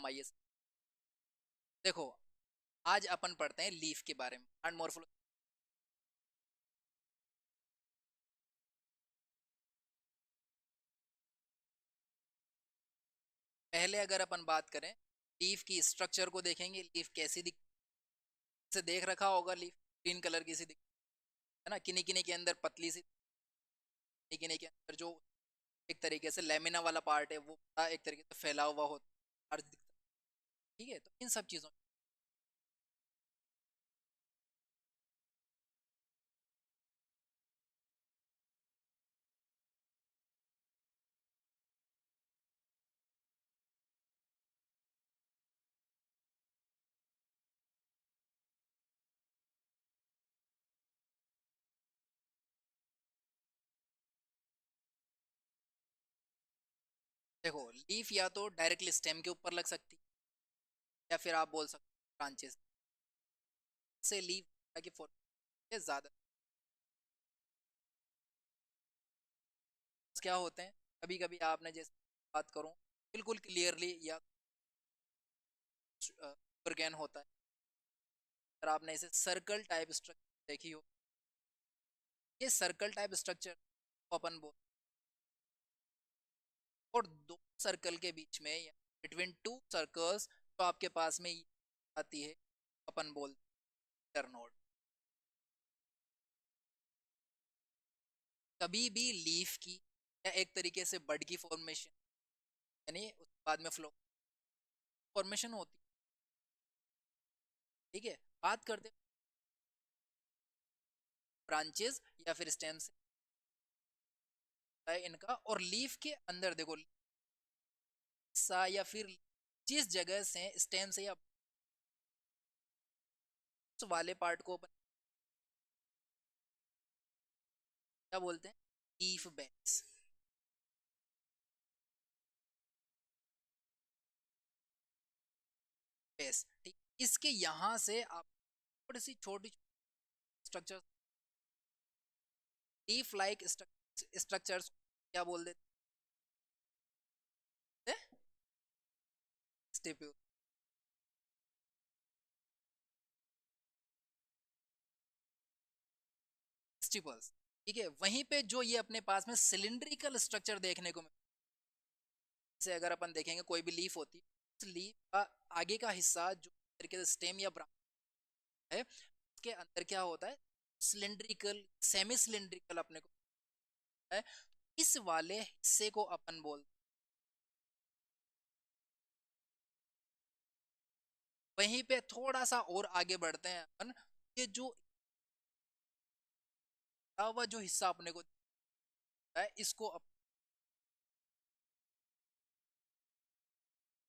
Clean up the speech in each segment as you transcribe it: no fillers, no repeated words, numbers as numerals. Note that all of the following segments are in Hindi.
आइए देखो, आज अपन पढ़ते हैं लीफ के बारे में एंड मॉर्फोलॉजी। पहले अगर अपन बात करें लीफ की स्ट्रक्चर को देखेंगे, लीफ कैसी दिख से देख रखा होगा, लीफ ग्रीन कलर की सी दिख है ना, किन्हीं किन्हीं के अंदर पतली सी, किन्हीं किन्हीं के अंदर जो एक तरीके से लेमिना वाला पार्ट है वो एक तरीके से फैला हुआ होता है। ठीक है, तो इन सब चीजों देखो, लीफ या तो डायरेक्टली स्टेम के ऊपर लग सकती है या फिर आप बोल सकते हो ब्रांचेस से लीफ की फॉर्म ज्यादा क्या होते हैं। कभी कभी आपने जैसे बात करूं बिल्कुल क्लियरली या ऑर्गेन होता है, अगर आपने इसे सर्कल टाइप स्ट्रक्चर देखी हो, ये सर्कल टाइप स्ट्रक्चर अपन बोल, और दो सर्कल के बीच में या बिटवीन टू सर्कल्स तो आपके पास में आती है, अपन बोल इंटरनोड। कभी भी लीफ की या एक तरीके से बड की फॉर्मेशन यानी उसके बाद में फ्लो फॉर्मेशन होती है। ठीक है, बात करते ब्रांचेस या फिर स्टेम से है इनका, और लीफ के अंदर देखो सा या फिर जिस जगह से स्टेम से या उस वाले पार्ट को अपन क्या बोलते हैं, लीफ बेस। बेस ठीक, इसके यहाँ से आप थोड़ी सी छोटी स्ट्रक्चर लीफ लाइक स्ट्रक्चर्स क्या बोल देते हैं, स्टिप्यूल स्टिपल्स। ठीक है, वहीं पे जो ये अपने पास में सिलिंड्रिकल स्ट्रक्चर देखने को मिलता है, जैसे अगर अपन देखेंगे कोई भी लीफ होती है, उस लीफ का आगे का हिस्सा जो तरीके से स्टेम या ब्रांच है, उसके अंदर क्या होता है, सिलिंड्रिकल सेमी सिलिंड्रिकल अपने को है, इस वाले हिस्से को अपन बोलते हैं। वहीं पे थोड़ा सा और आगे बढ़ते हैं अपन, ये जो हुआ जो हिस्सा अपने को है इसको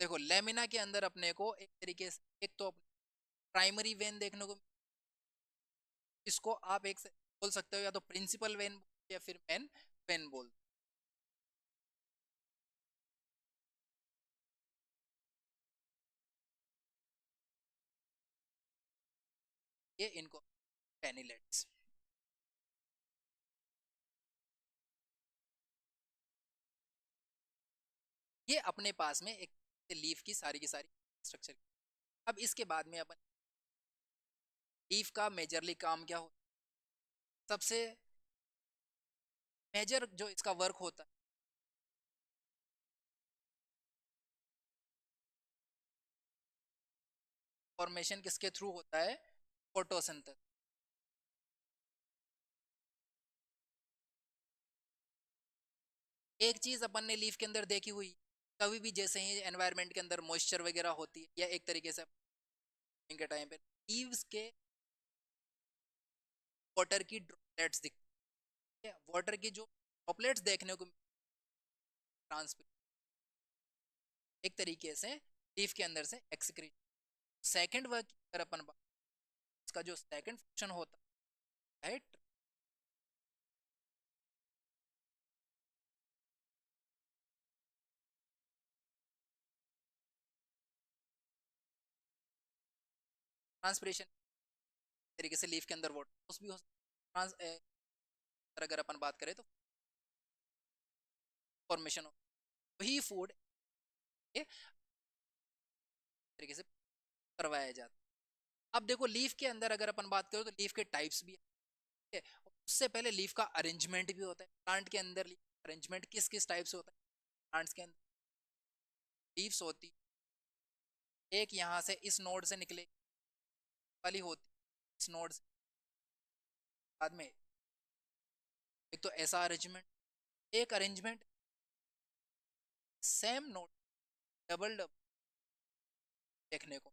देखो, लेमिना के अंदर अपने को एक तरीके से एक तो प्राइमरी वेन देखने को, इसको आप एक से बोल सकते हो या तो प्रिंसिपल वेन या फिर मेन वेन बोल, ये इनको पेनिलेट्स। ये अपने पास में एक लीफ की सारी स्ट्रक्चर। अब इसके बाद में अपन लीफ का मेजरली काम क्या होता है, सबसे मेजर जो इसका वर्क होता है, फॉर्मेशन किसके थ्रू होता है, फोटोसिंथेसिस। एक चीज अपन ने लीफ के अंदर देखी हुई, कभी भी जैसे ही एनवायरनमेंट के अंदर मॉइस्चर वगैरह होती है या एक तरीके से के टाइम पे लीव्स के वाटर की ड्रॉपलेट्स दिखती है, वाटर की जो ड्रॉपलेट्स देखने को ट्रांसपेरेंट एक तरीके से लीफ के अंदर से एक्सक्रीट। सेकंड वर्क अगर अपन इसका जो सेकंड फंक्शन होता है ट्रांसपिरेशन तरीके से लीफ के अंदर वाटर भी हो ट्रांस अगर अपन बात करें तो फॉर्मेशन हो वही फूड तरीके से करवाया जाता है। अब देखो लीफ के अंदर अगर अपन बात करें तो लीफ के टाइप्स भी है, उससे पहले लीफ का अरेंजमेंट भी होता है। प्लांट के अंदर अरेंजमेंट किस किस टाइप से होता है? प्लांट्स के अंदर लीव्स होती, एक यहाँ से इस नोड से निकले वाली होती, इस नोड से बाद में एक तो ऐसा अरेंजमेंट, एक arrangement same node double double देखने को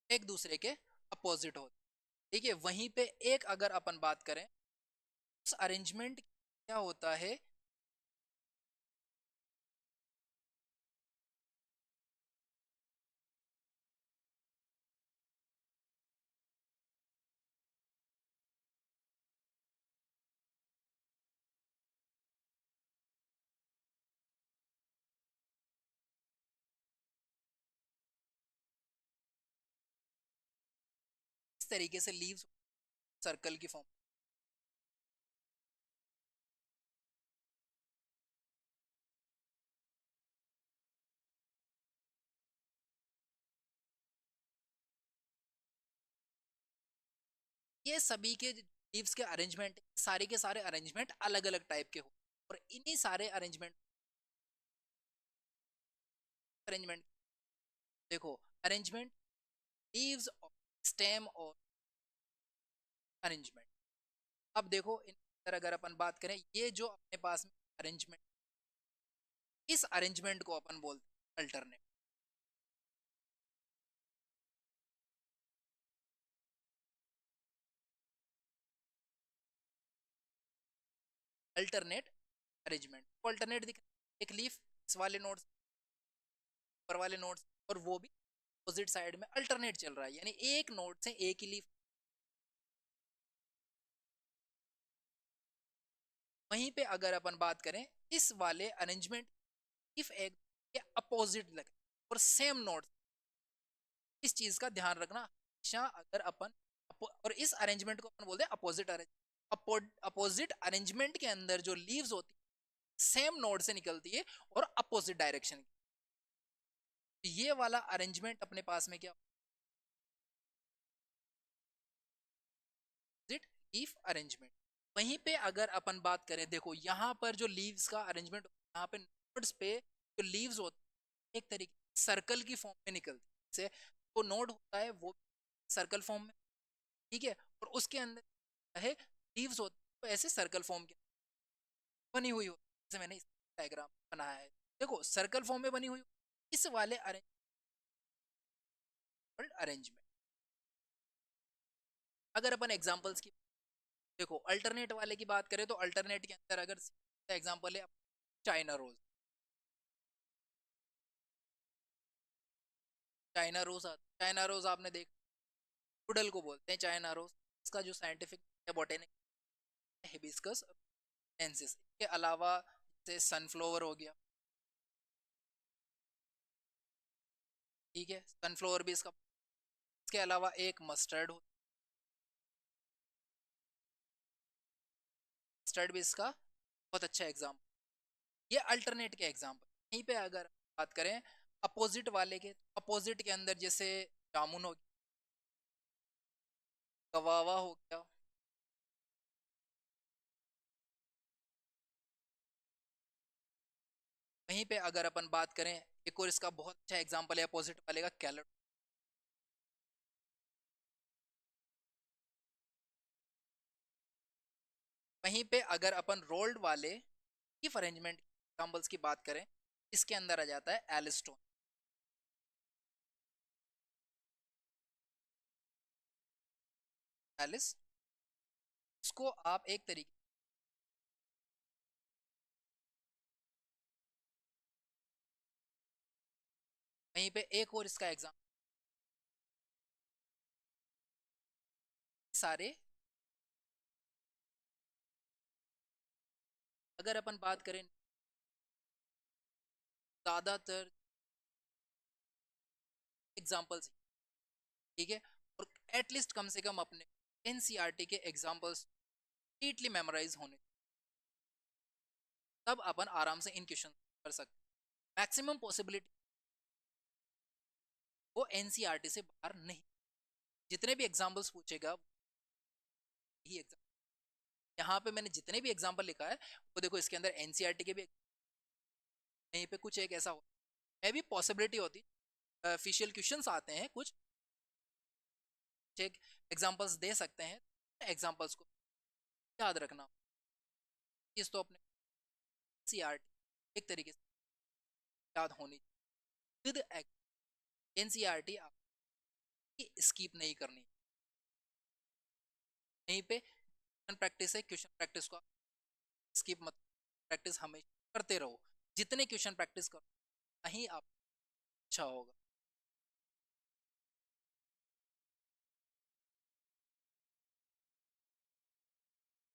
एक दूसरे के अपोजिट होते। ठीक है, वहीं पे एक अगर अपन बात करें उस अरेंजमेंट क्या होता है, इस तरीके से लीव्स सर्कल की फॉर्म। ये सभी के लीव्स के अरेंजमेंट, सारे के सारे अरेंजमेंट अलग अलग टाइप के हो, और इन्हीं सारे अरेंजमेंट देखो, अरेंजमेंट लीव्स और स्टेम और अरेंजमेंट। अब देखो इन पर अगर अपन बात करें, ये जो अपने पास में अरेंजमेंट, इस अरेंजमेंट को अपन बोलते हैं अल्टरनेट। अल्टरनेट अरेंजमेंट अल्टरनेट दिख रहा है, एक लीफ इस वाले नोड ऊपर वाले नोड, और वो भी अपोजिट साइड में अल्टरनेट चल रहा है, यानी एक नोड से एक ही लीफ। वहीं पे अगर अपन बात करें इस वाले अरेंजमेंट, इफ एक के अपोजिट लगे और सेम नोड, इस चीज का ध्यान रखना हमेशा। अगर अपन और इस अरेंजमेंट को अपन बोलते हैं अपोजिट अरेंजमेंट, अपोजिट अरेंजमेंट के अंदर जो लीव्स होती है सेम नोड से निकलती है और अपोजिट डायरेक्शन की, ये वाला अरेंजमेंट अपने पास में क्या, लीफ अरेंजमेंट। वहीं पे अगर अपन बात करें, देखो यहाँ पर जो लीव्स का अरेंजमेंट, यहाँ पे नोड्स पे जो लीव्स होते हैं एक तरीके सर्कल की फॉर्म में निकलती है, जैसे वो नोड होता है वो सर्कल फॉर्म में, ठीक है, और उसके अंदर है लीव्स होते हैं तो ऐसे सर्कल फॉर्म की बनी हुई होती है, जैसे मैंने इस डायग्राम बनाया है, देखो सर्कल फॉर्म में बनी हुई इस वाले अरेंजमेंट। अगर अपन एग्जांपल्स की देखो, अल्टरनेट वाले की बात करें तो अल्टरनेट के अंदर अगर एग्जांपल है China rose, China rose, China rose आपने देखा, गुडल को बोलते हैं चाइना रोज। इसका जो साइंटिफिक बोटेनिक हिबिस्कस नेंसिस, के अलावा जैसे सनफ्लावर हो गया, ठीक है, सनफ्लावर भी इसका, इसके अलावा एक मस्टर्ड हो, मस्टर्ड भी इसका बहुत अच्छा एग्जाम्पल। ये अल्टरनेट के एग्जाम्पल। यहीं पे अगर बात करें अपोजिट वाले के, अपोजिट के अंदर जैसे जामुन हो गया, गवावा हो गया, वहीं पे अगर अपन बात करें एक और इसका बहुत अच्छा एग्जांपल है अपोजिट वाले का, कैलेट। वहीं पे अगर अपन रोल्ड वाले लीफ अरेंजमेंट एग्जांपल्स की बात करें, इसके अंदर आ जाता है एलिस्टोन, एलिस, इसको आप एक तरीके, वहीं पे एक और इसका एग्जांपल सारे, अगर अपन बात करें ज्यादातर एग्जांपल्स, ठीक है, और एटलीस्ट कम से कम अपने एनसीईआरटी के एग्जांपल्स कंप्लीटली मेमोराइज होने, तब अपन आराम से इन क्वेश्चन कर सकते हैं। मैक्सिमम पॉसिबिलिटी वो एनसीईआरटी से बाहर नहीं। जितने भी एग्जाम्पल्स पूछेगा यही एग्जाम्पल, यहाँ पे मैंने जितने भी एग्जाम्पल लिखा है वो देखो, इसके अंदर एनसीईआरटी के भी यहीं पे कुछ एक ऐसा हो, मैं भी पॉसिबिलिटी होती, ऑफिशियल क्वेश्चंस आते हैं कुछ एक एग्जांपल्स दे सकते हैं, एग्जांपल्स को याद रखना। इस तो अपने एनसीईआरटी एक तरीके से याद होनी विद एनसीईआरटी आपकी स्किप नहीं करनी। यहीं पे क्वेश्चन प्रैक्टिस है, क्वेश्चन प्रैक्टिस को स्किप मत, प्रैक्टिस हमेशा करते रहो। जितने क्वेश्चन प्रैक्टिस करो वहीं आप अच्छा होगा।